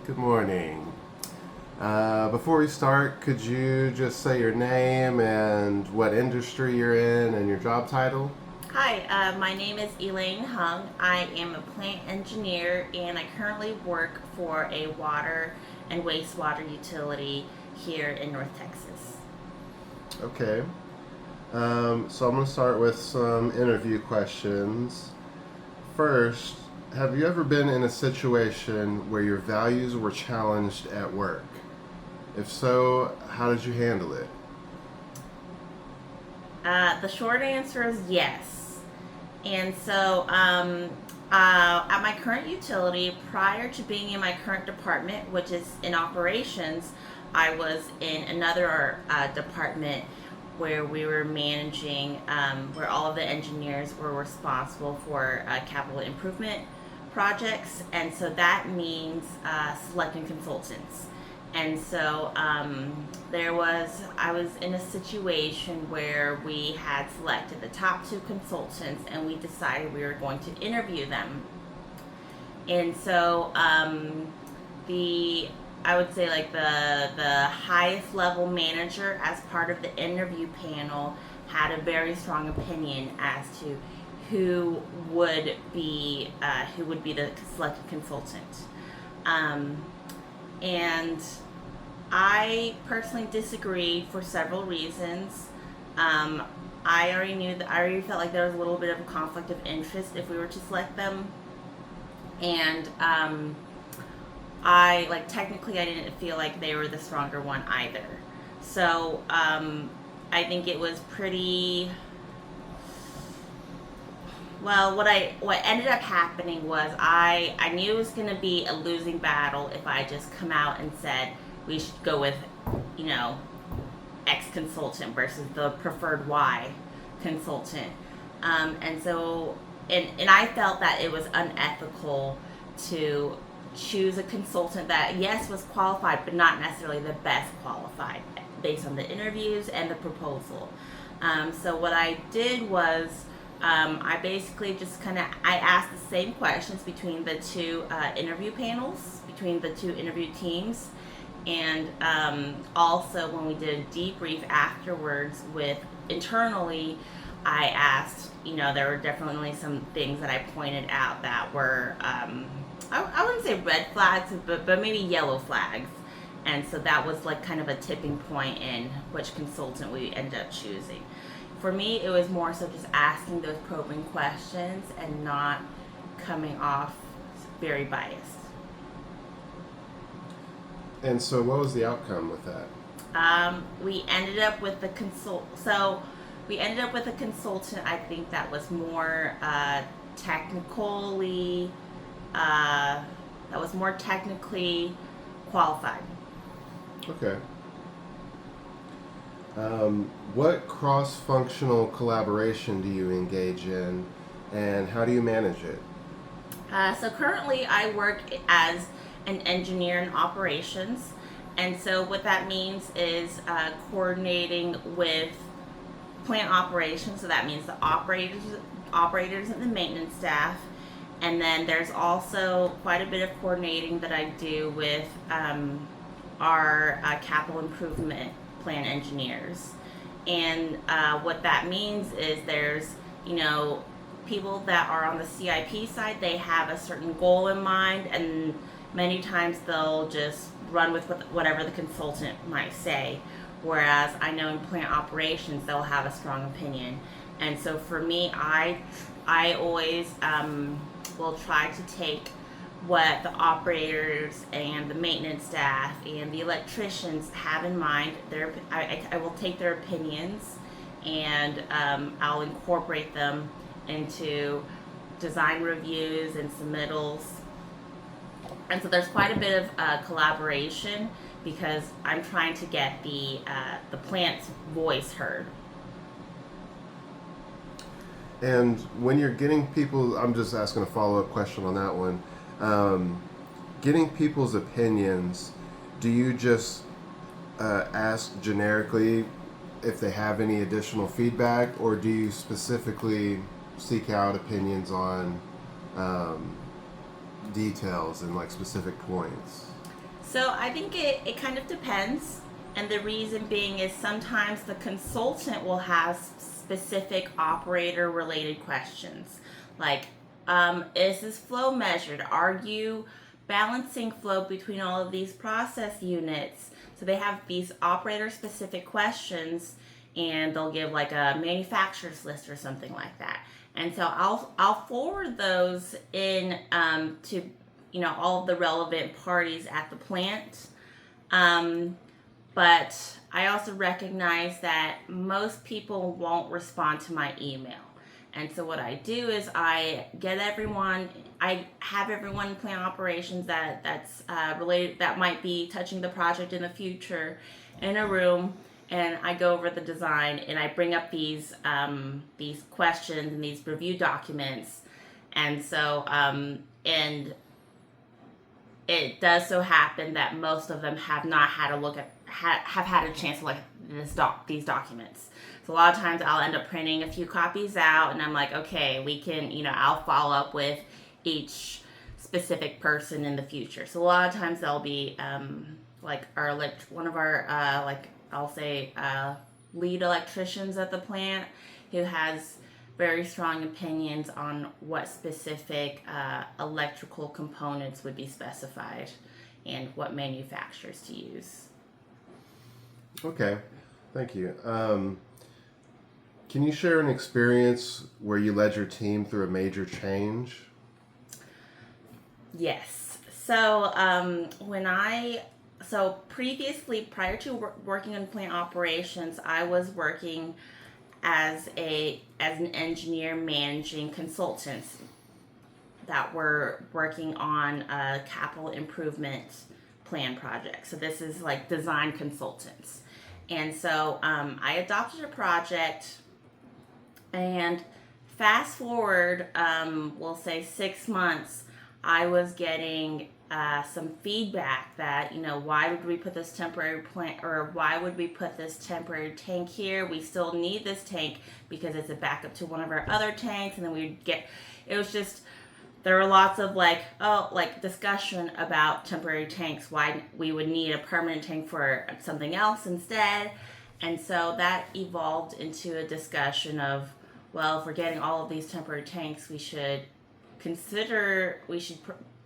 Good morning. Before we start, could you just say your name and what industry you're in and your job title? Hi, my name is Elaine Hung. I am a plant engineer and I currently work for a water and wastewater utility here in North Texas. Okay. So I'm going to start with some interview questions. First, have you ever been in a situation where your values were challenged at work? If so, how did you handle it? The short answer is yes. And so, at my current utility, prior to being in my current department, which is in operations, I was in another department where we were managing, where all of the engineers were responsible for capital improvement projects. And so that means selecting consultants. And so I was in a situation where we had selected the top two consultants and we decided we were going to interview them. And so the I would say like the highest level manager as part of the interview panel had a very strong opinion as to who would be the selected consultant. And I personally disagreed for several reasons. Um, I already felt like there was a little bit of a conflict of interest if we were to select them, and I like technically I didn't feel like they were the stronger one either. So I think it was pretty well. What ended up happening was I knew it was going to be a losing battle if I just come out and said we should go with, you know, X consultant versus the preferred Y consultant. And so, and I felt that it was unethical to choose a consultant that, yes, was qualified, but not necessarily the best qualified based on the interviews and the proposal. So what I did was I basically just I asked the same questions between the two interview panels, between the two interview teams, and also when we did a debrief afterwards with internally, I asked, there were definitely some things that I pointed out that were, I wouldn't say red flags, but maybe yellow flags. And so that was like kind of a tipping point in which consultant we ended up choosing. For me, it was more so just asking those probing questions and not coming off very biased. And so, what was the outcome with that? We ended up with the consult. So we ended up with a consultant. I think that was more technically qualified. Okay. What cross functional collaboration do you engage in, and how do you manage it? So currently, I work as an engineer in operations, and so what that means is coordinating with plant operations. So that means the operators and the maintenance staff, and then there's also quite a bit of coordinating that I do with our capital improvement plan engineers. And what that means is there's, people that are on the CIP side, they have a certain goal in mind, and many times they'll just run with whatever the consultant might say. Whereas I know in plant operations, they'll have a strong opinion. And so for me, I always will try to take what the operators and the maintenance staff and the electricians have in mind. I will take their opinions and I'll incorporate them into design reviews and submittals. And so there's quite a bit of collaboration because I'm trying to get the plant's voice heard. And when you're getting people, I'm just asking a follow up question on that one. Getting people's opinions, do you just ask generically if they have any additional feedback, or do you specifically seek out opinions on details and like specific points? So I think it kind of depends. And the reason being is sometimes the consultant will have specific operator related questions. Like, is this flow measured? Are you balancing flow between all of these process units? So they have these operator specific questions, and they'll give like a manufacturer's list or something like that. And so I'll forward those in to all of the relevant parties at the plant. Um, but I also recognize that most people won't respond to my email. And so what I do is I have everyone in plant operations that's related, that might be touching the project in the future, in a room, and I go over the design and I bring up these questions and these review documents, and so and it does so happen that most of them have not had a look at have had a chance to look at these documents. So a lot of times I'll end up printing a few copies out, and I'm like, okay, we can, I'll follow up with each specific person in the future. So a lot of times there'll be like one of our like I'll say lead electricians at the plant who has very strong opinions on what specific electrical components would be specified and what manufacturers to use. Okay, thank you. Can you share an experience where you led your team through a major change? Yes. So previously, prior to working in plant operations, I was working as an engineer managing consultants that were working on a capital improvement plan project. So this is like design consultants. And so I adopted a project, and fast forward, we'll say 6 months, I was getting some feedback that, why would we put this temporary plant, or why would we put this temporary tank here? We still need this tank because it's a backup to one of our other tanks. And then it was just, there were lots of discussion about temporary tanks, why we would need a permanent tank for something else instead. And so that evolved into a discussion of, well, if we're getting all of these temporary tanks, we should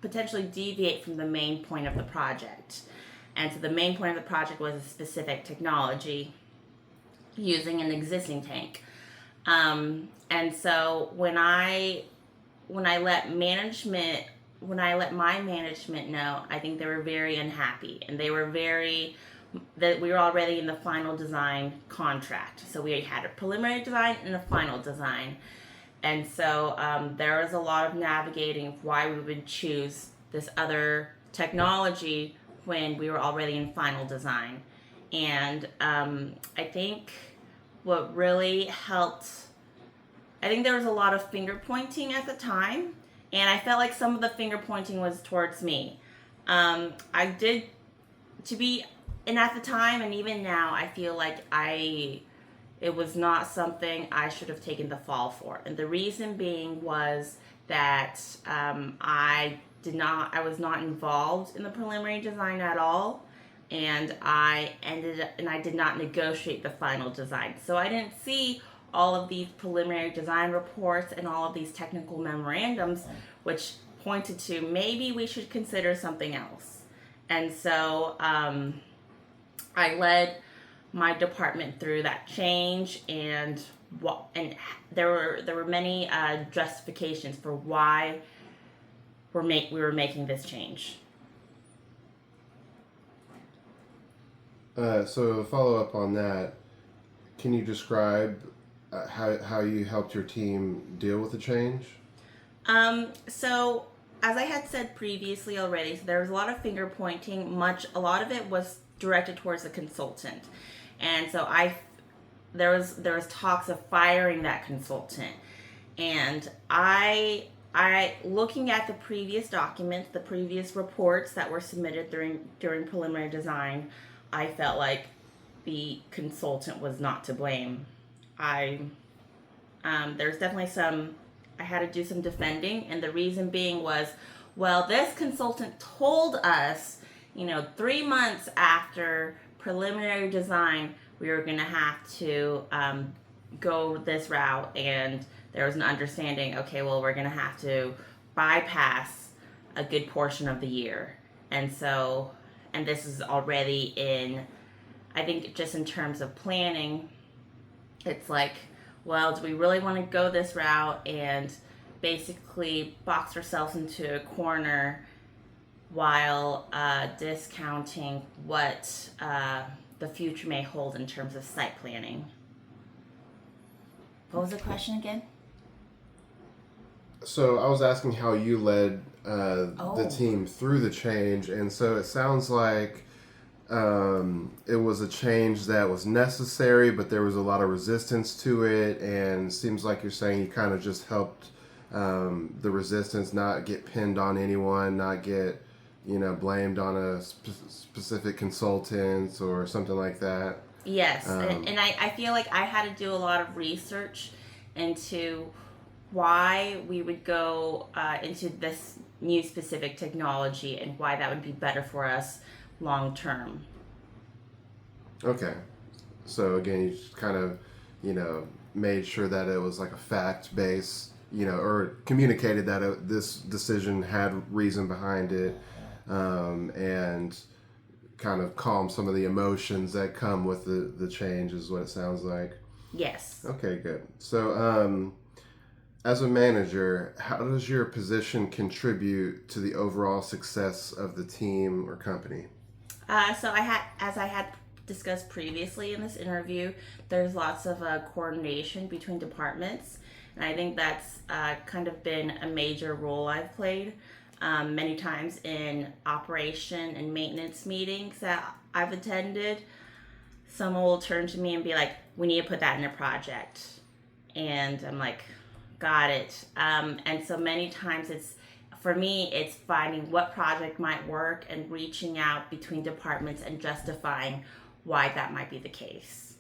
potentially deviate from the main point of the project. And so the main point of the project was a specific technology using an existing tank. And so when I let my management know, I think they were very unhappy, and they were that we were already in the final design contract. So we had a preliminary design and a final design. And so there was a lot of navigating of why we would choose this other technology when we were already in final design. And I think what really helped, I think there was a lot of finger pointing at the time, and I felt like some of the finger pointing was towards me. And at the time and even now, I feel like it was not something I should have taken the fall for. And the reason being was that I was not involved in the preliminary design at all, and I did not negotiate the final design. So I didn't see all of these preliminary design reports and all of these technical memorandums, which pointed to maybe we should consider something else. And so I led my department through that change, and there were many justifications for why we were making this change. So to follow up on that, can you describe how you helped your team deal with the change? So as I had said previously already, so there was a lot of finger pointing. A lot of it was directed towards the consultant, and so there was talks of firing that consultant, and I looking at the previous documents, the previous reports that were submitted during preliminary design, I felt like the consultant was not to blame. There's definitely I had to do some defending, and the reason being was, well, this consultant told us 3 months after preliminary design, we were going to have to go this route, and there was an understanding, okay, well, we're going to have to bypass a good portion of the year. And this is already in, I think, just in terms of planning, it's like, well, do we really want to go this route and basically box ourselves into a corner while discounting what the future may hold in terms of site planning? What was the question again? So I was asking how you led the Oh. team through the change, and so it sounds like it was a change that was necessary, but there was a lot of resistance to it, and seems like you're saying you kind of just helped the resistance not get pinned on anyone, not get blamed on a specific consultant or something like that. Yes, and I feel like I had to do a lot of research into why we would go into this new specific technology and why that would be better for us long term. Okay. So again, you just kind of, made sure that it was like a fact base, or communicated that this decision had reason behind it, and kind of calm some of the emotions that come with the change is what it sounds like. Yes. Okay, good. So, as a manager, how does your position contribute to the overall success of the team or company? So as I had discussed previously in this interview, there's lots of coordination between departments, and I think that's kind of been a major role I've played many times in operation and maintenance meetings that I've attended. Someone will turn to me and be like, "We need to put that in a project," and I'm like, "Got it." And so many times for me, it's finding what project might work and reaching out between departments and justifying why that might be the case.